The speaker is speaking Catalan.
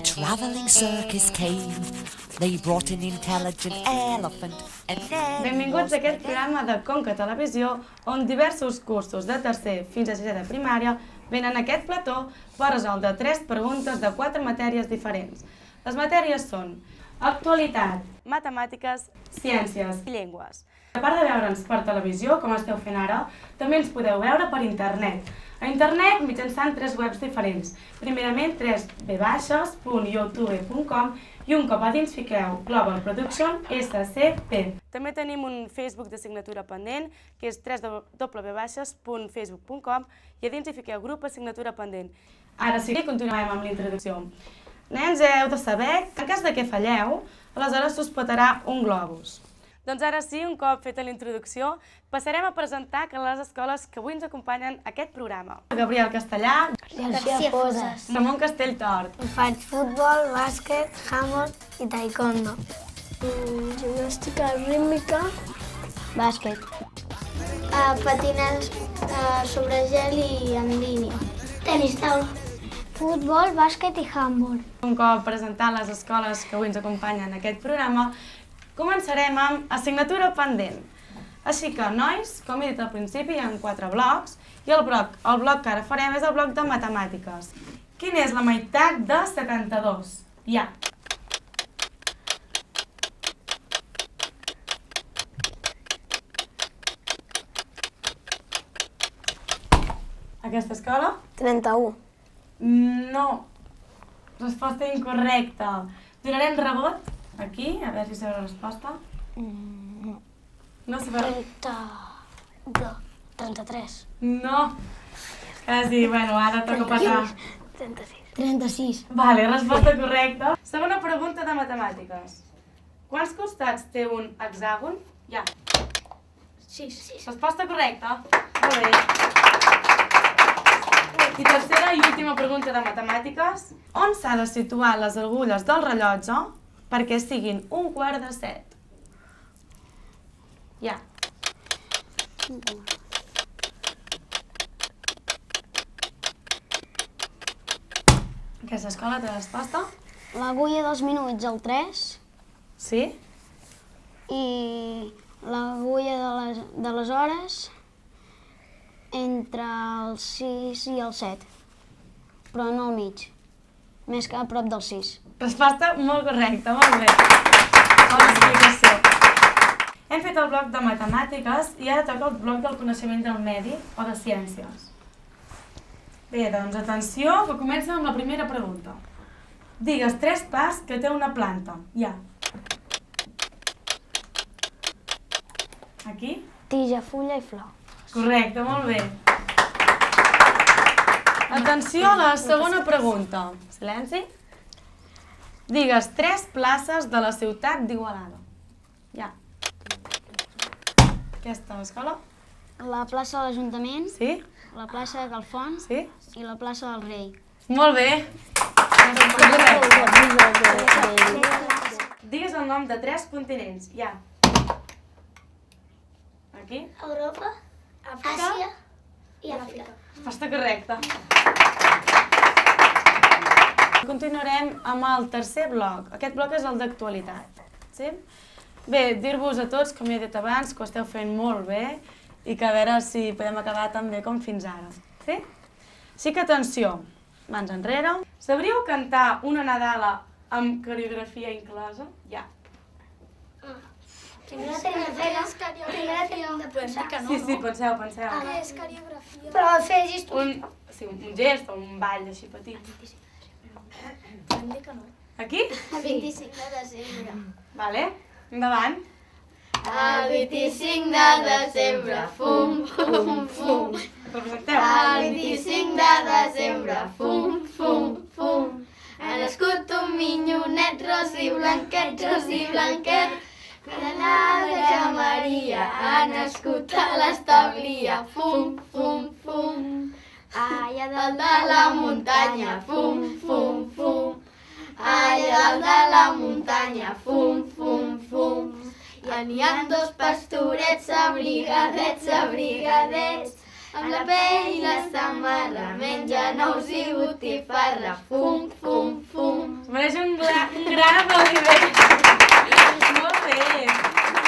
travelling circus came. They brought an intelligent elephant and then Benvinguts a aquest programa de Conca Televisió, on diversos cursos de tercer fins a sisè de primària venen a aquest plató per resoldre 3 preguntes de 4 matèries diferents. Les matèries són actualitat, matemàtiques, ciències i llengües. A part de veure'ns per televisió, com esteu fent ara, també ens podeu veure per internet. A internet mitjançant 3 webs diferents. Primerament www.youtube.com i un cop a dins fiqueu Global Production SCP. També tenim un Facebook d'assignatura pendent, que és www.facebook.com i a dins hi fiqueu grup assignatura pendent. Ara sí, continuem amb la introducció. Nens, heu de saber que en cas de que falleu, aleshores us petarà un globus. Doncs ara sí, un cop feta la introducció, passarem a presentar les escoles que avui ens acompanyen a aquest programa. Gabriel Castellà, García Foses. Ramon Castelltort, Faig futbol, bàsquet, handball i taekwondo. Gimnàstica rítmica. Bàsquet. Patinar sobre gel i en línia. Tenis taula. Futbol, bàsquet i handball. un cop presentant les escoles que avui ens acompanyen en aquest programa, començarem amb assignatura pendent. Així que, nois, com he dit al principi, hi ha 4 blocs i el bloc que ara farem és el bloc de matemàtiques. Quina és la meitat de 72? Ja. Aquesta escola? 31. No. Resposta incorrecta. Donarem rebot aquí, a veure si sabeu la resposta. No. No sabeu? 33. No. Quasi, bueno, ara toca passar. 36. Vale, resposta correcta. Segona pregunta de matemàtiques. Quants costats té un hexàgon? Ja. 6. Resposta correcta. Molt bé. I tercera i última pregunta de matemàtiques. On s'ha de situar les agulles del rellotge perquè siguin 7:15? Ja. Aquesta escola té resposta? L'agulla dels minuts al 3 Sí? i l'agulla de les hores entre el 6 i el 7, però no al mig, més que a prop del 6. Resposta molt correcta, molt bé. Bona explicació. Hem fet el bloc de matemàtiques i ara toca el bloc del coneixement del medi o de ciències. Bé, doncs atenció, que comença amb la primera pregunta. Digues 3 parts que té una planta. Ja. Aquí? Tija, fulla i flor. Correcte, molt bé. Atenció a la segona pregunta. Silenci. Digues 3 places de la ciutat d'Igualada. Ja. Aquesta escola? La plaça de l'Ajuntament, Sí? la plaça de Galfons Sí? i la plaça del Rei. Molt bé. Digues el nom de 3 continents. Ja. Aquí? Europa, Àsia i Àfrica. Resposta correcta. Continuarem amb el tercer bloc. Aquest bloc és el d'actualitat. Sí? Bé, dir-vos a tots, com he dit abans, que ho esteu fent molt bé i que a veure si podem acabar tan bé com fins ara. Sí? Així que atenció, mans enrere. Sabríeu cantar una Nadala amb coreografia inclosa? Ja. Primera tenim de pensar. Sí, penseu. Què és coreografia? Però fer Un gest o un ball així petit. Aquí? El 25 de desembre. Vale, endavant. El 25 de desembre, fum, fum, fum. Representeu. El 25 de desembre, fum, fum, fum. Ha nascut un minyonet ros i blanquet. Que la Verge Maria ha nascut a l'establia, fum, fum, fum. Allà Dalt de la muntanya, fum, fum, fum. Allà dalt de la muntanya, fum, fum, fum. I n'hi ha 2 pastorets abrigadets, amb la pell i la samarra, mengen ous i botifarra, fum, fum, fum. mereix un gran aplaudiment.